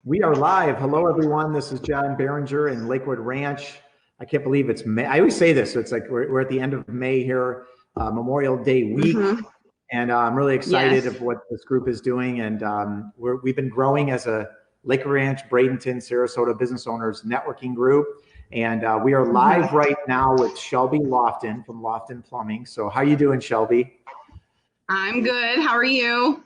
We are live. Hello, everyone. This is John Barringer in Lakewood Ranch. I can't believe it's May. I always say this. So it's like we're at the end of May here, Memorial Day week. And I'm really excited of what this group is doing. And we've been growing as a Lakewood Ranch, Bradenton, Sarasota business owners networking group. And we are live right now with Shelbi Loftin from Loftin Plumbing. So how you doing, Shelbi? I'm good. How are you?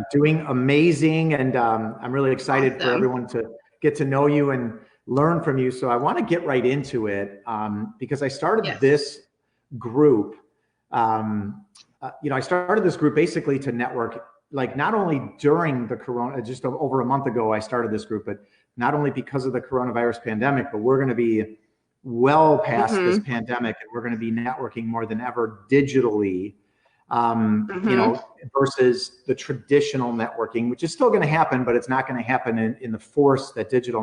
Doing amazing, and I'm really excited for everyone to get to know you and learn from you. So I want to get right into it because I started this group. I started this group basically to network, like not only during the corona, just over a month ago, I started this group, but not only because of the coronavirus pandemic, but we're going to be well past this pandemic, and we're going to be networking more than ever digitally. Versus the traditional networking, which is still going to happen, but it's not going to happen in the force that digital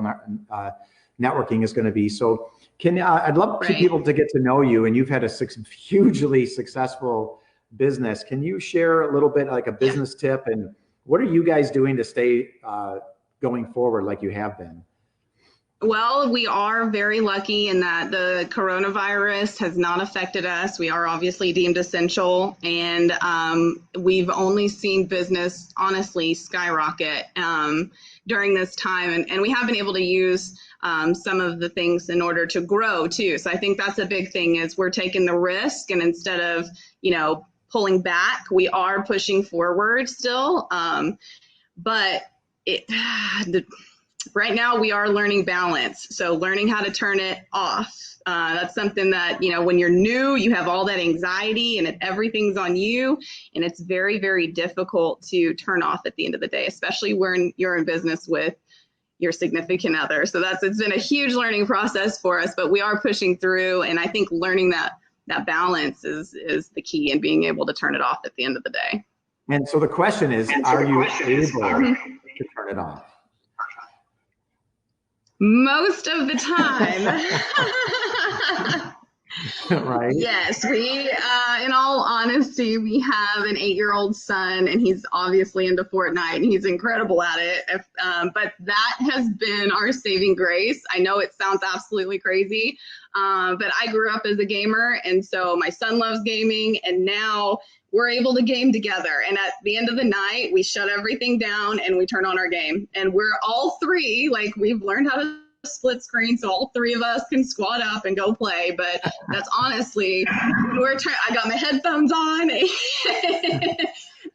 networking is going to be. So I'd love people to get to know you, and you've had a hugely successful business. Can you share a little bit like a business tip, and what are you guys doing to stay going forward like you have been? Well, we are very lucky in that the coronavirus has not affected us. We are obviously deemed essential, and we've only seen business honestly skyrocket during this time. And we have been able to use some of the things in order to grow too. So I think that's a big thing is we're taking the risk, and instead of, pulling back, we are pushing forward still. But right now we are learning balance. So learning how to turn it off. That's something that, when you're new, you have all that anxiety and everything's on you. And it's very, very difficult to turn off at the end of the day, especially when you're in business with your significant other. So it's been a huge learning process for us, but we are pushing through. And I think learning that balance is the key in being able to turn it off at the end of the day. And so the question is, are you able to turn it off? Most of the time. Right. Yes, we, in all honesty, we have an 8-year-old son, and he's obviously into Fortnite, and he's incredible at it. But that has been our saving grace. I know it sounds absolutely crazy, but I grew up as a gamer, and so my son loves gaming, and now we're able to game together. And at the end of the night, we shut everything down and we turn on our game. And we're all three, like, we've learned how to split screen, so all three of us can squad up and go play. But that's honestly, I got my headphones on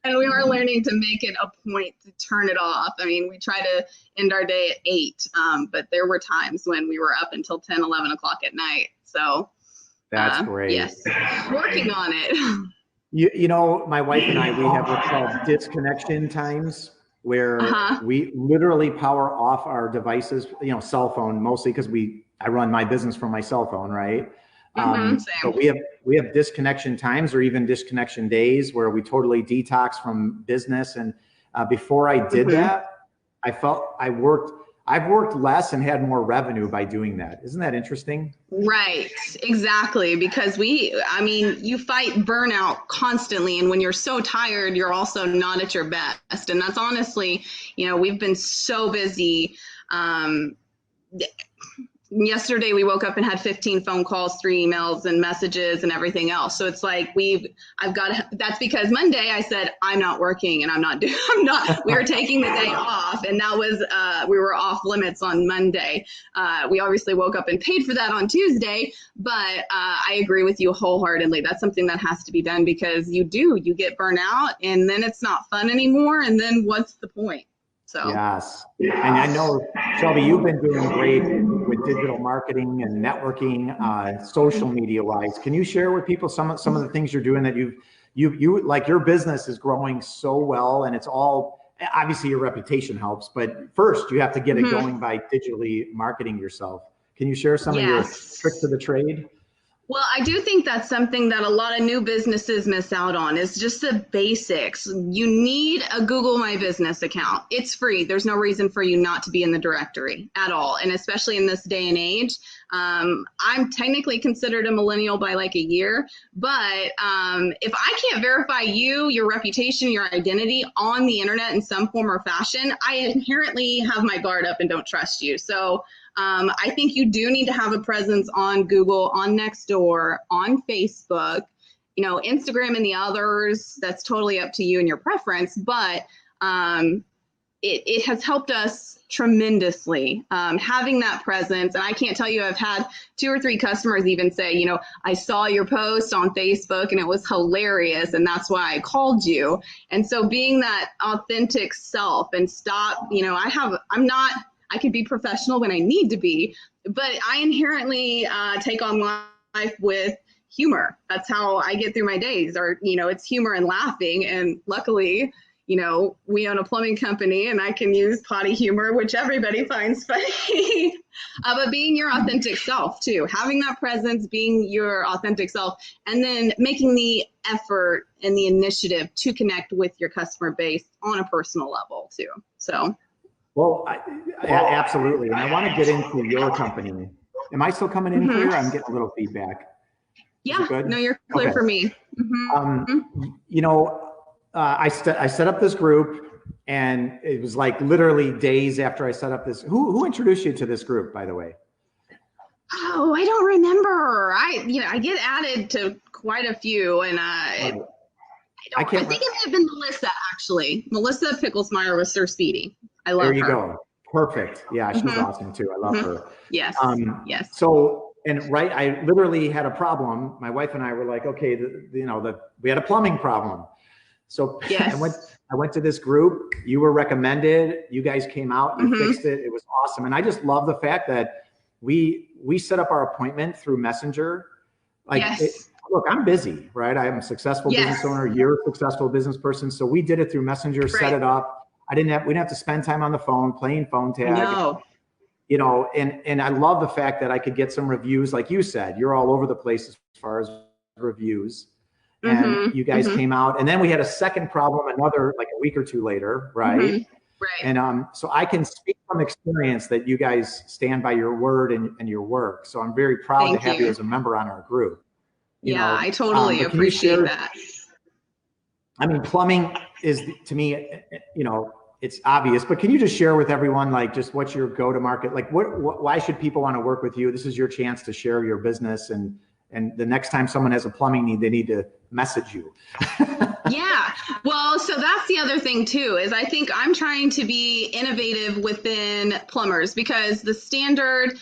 and we are learning to make it a point to turn it off. I mean, we try to end our day at 8, but there were times when we were up until 10, 11 o'clock at night. So that's great. Yes, working on it. My wife and I, we have what's called disconnection times, where we literally power off our devices, cell phone mostly, because I run my business from my cell phone, right? But we have disconnection times, or even disconnection days, where we totally detox from business. And before I did that, I felt I've worked less and had more revenue by doing that. Isn't that interesting? Right, exactly. Because you fight burnout constantly. And when you're so tired, you're also not at your best. And that's honestly, we've been so busy. Yesterday, we woke up and had 15 phone calls, 3 emails and messages and everything else. So it's like that's because Monday I said, I'm not working and we were taking the day off, and that was, we were off limits on Monday. We obviously woke up and paid for that on Tuesday, but I agree with you wholeheartedly. That's something that has to be done, because you get burnt out, and then it's not fun anymore. And then what's the point? So. Yes. And I know, Shelbi, you've been doing great with digital marketing and networking, social media wise. Can you share with people some of the things you're doing that you like? Your business is growing so well, and it's all, obviously your reputation helps, but first you have to get it going by digitally marketing yourself. Can you share some of your tricks of the trade? Well, I do think that's something that a lot of new businesses miss out on is just the basics. You need a Google My Business account. It's free. There's no reason for you not to be in the directory at all. And especially in this day and age, I'm technically considered a millennial by like a year, but if I can't verify you, your reputation, your identity on the internet in some form or fashion, I inherently have my guard up and don't trust you. So I think you do need to have a presence on Google, on Nextdoor, on Facebook, you know, Instagram and the others. That's totally up to you and your preference, but it has helped us tremendously having that presence. And I can't tell you, I've had 2 or 3 customers even say, you know, I saw your post on Facebook and it was hilarious, and that's why I called you. And so being that authentic self and stop, you know, I can be professional when I need to be, but I inherently take on life with humor. That's how I get through my days, or, you know, it's humor and laughing. And luckily, you know, we own a plumbing company and I can use potty humor, which everybody finds funny. But being your authentic self too, having that presence, being your authentic self, and then making the effort and the initiative to connect with your customer base on a personal level too. So. Well, absolutely. And I want to get into your company. Am I still coming in clear? I'm getting a little feedback. Yeah, no, you're clear for me. You know, I set up this group, and it was like literally days after I set up this. Who introduced you to this group, by the way? Oh, I don't remember. I get added to quite a few, and I think it might have been Melissa, actually. Melissa Picklesmeyer was Sir Speedy. I love her. There you go. Perfect. Yeah, she's awesome too. I love her. Yes. Yes. So, I literally had a problem. My wife and I were like, okay, we had a plumbing problem. So yes. I went to this group. You were recommended. You guys came out. You fixed it. It was awesome. And I just love the fact that we set up our appointment through Messenger. Look, I'm busy, right? I'm a successful business owner. You're a successful business person. So we did it through Messenger, set it up. We didn't have to spend time on the phone playing phone tag. No. You know, and I love the fact that I could get some reviews. Like you said, you're all over the place as far as reviews. And you guys came out, and then we had a second problem, another like a week or 2 later, right? Right. And so I can speak from experience that you guys stand by your word and your work. So I'm very proud to have you as a member on our group. You know, I totally appreciate that. I mean, plumbing is, to me, you know, it's obvious, but can you just share with everyone, like, just what's your go-to-market? Like, why should people want to work with you? This is your chance to share your business, and the next time someone has a plumbing need, they need to message you. Yeah. Well, so that's the other thing too, is I think I'm trying to be innovative within plumbers, because the standard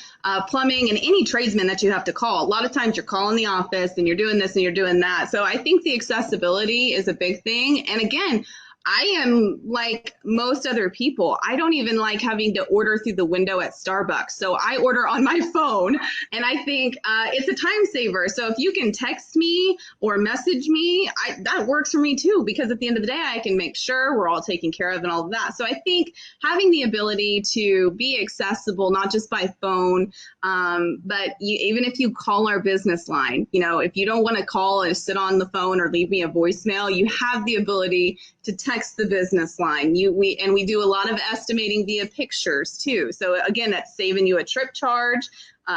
plumbing and any tradesman that you have to call, a lot of times you're calling the office and you're doing this and you're doing that. So I think the accessibility is a big thing. And again, I am like most other people. I don't even like having to order through the window at Starbucks. So I order on my phone, and I think it's a time saver. So if you can text me or message me, that works for me too, because at the end of the day, I can make sure we're all taken care of and all of that. So I think having the ability to be accessible, not just by phone, but even if you call our business line, you know, if you don't want to call and sit on the phone or leave me a voicemail, you have the ability to text the business line. We do a lot of estimating via pictures too. So again, that's saving you a trip charge,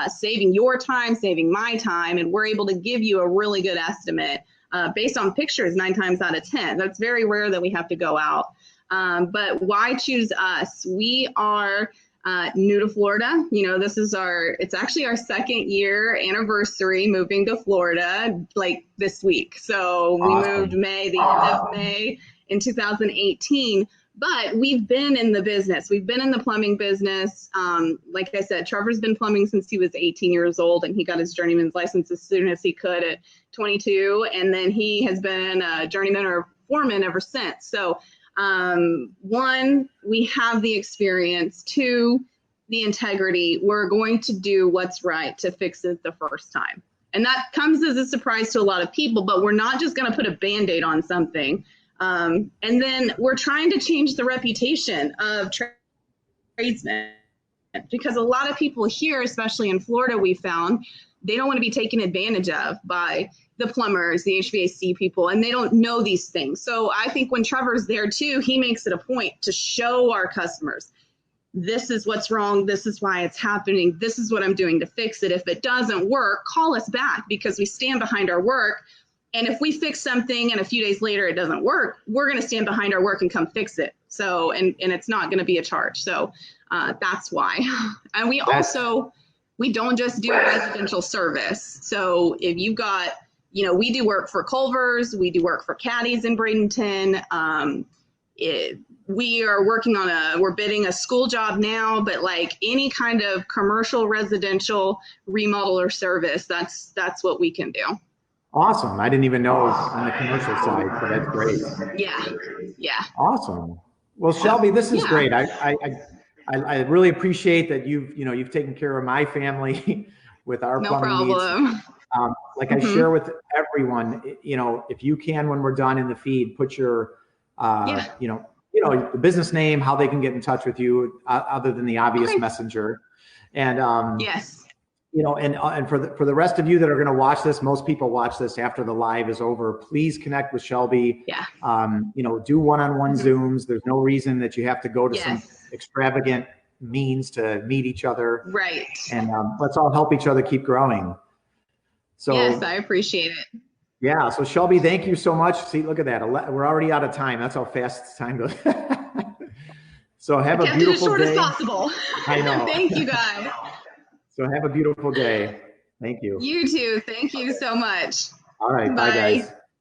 saving your time, saving my time, and we're able to give you a really good estimate based on pictures 9 times out of 10. That's very rare that we have to go out. But why choose us? We are new to Florida. You know, it's actually our 2nd year anniversary moving to Florida, like this week. So we moved the end of May in 2018, but we've been in the business. We've been in the plumbing business. Like I said, Trevor's been plumbing since he was 18 years old, and he got his journeyman's license as soon as he could at 22. And then he has been a journeyman or foreman ever since. So 1, we have the experience. 2, the integrity. We're going to do what's right to fix it the first time. And that comes as a surprise to a lot of people, but we're not just going to put a Band-Aid on something. And then we're trying to change the reputation of tradesmen. because a lot of people here, especially in Florida, we found they don't want to be taken advantage of by the plumbers, the HVAC people, and they don't know these things. So I think when Trevor's there too, he makes it a point to show our customers, this is what's wrong, this is why it's happening, this is what I'm doing to fix it. If it doesn't work, call us back, because we stand behind our work. And if we fix something and a few days later it doesn't work, we're going to stand behind our work and come fix it. So, and it's not going to be a charge. So that's why. And we also, we don't just do residential service. So if you've got, you know, we do work for Culver's, we do work for Caddies in Bradenton. We are working on we're bidding a school job now, but like any kind of commercial, residential remodel or service, that's what we can do. Awesome. I didn't even know on the commercial side, so that's great. Yeah. Yeah. Awesome. Well, Shelbi, this is great. I really appreciate that you've taken care of my family with our plumbing needs. Like I share with everyone, you know, if you can, when we're done in the feed, put your, you know, the business name, how they can get in touch with you, other than the obvious messenger. And you know, and for the rest of you that are going to watch this, most people watch this after the live is over. Please connect with Shelbi. You know, do one-on-one Zooms. There's no reason that you have to go to some extravagant means to meet each other. Right. And let's all help each other keep growing. So yes, I appreciate it. Yeah. So Shelbi, thank you so much. See, look at that. We're already out of time. That's how fast time goes. So have a beautiful day. Kept it as short as possible. I know. Thank you, guys. So have a beautiful day. Thank you. You too. Thank you so much. All right. Bye guys.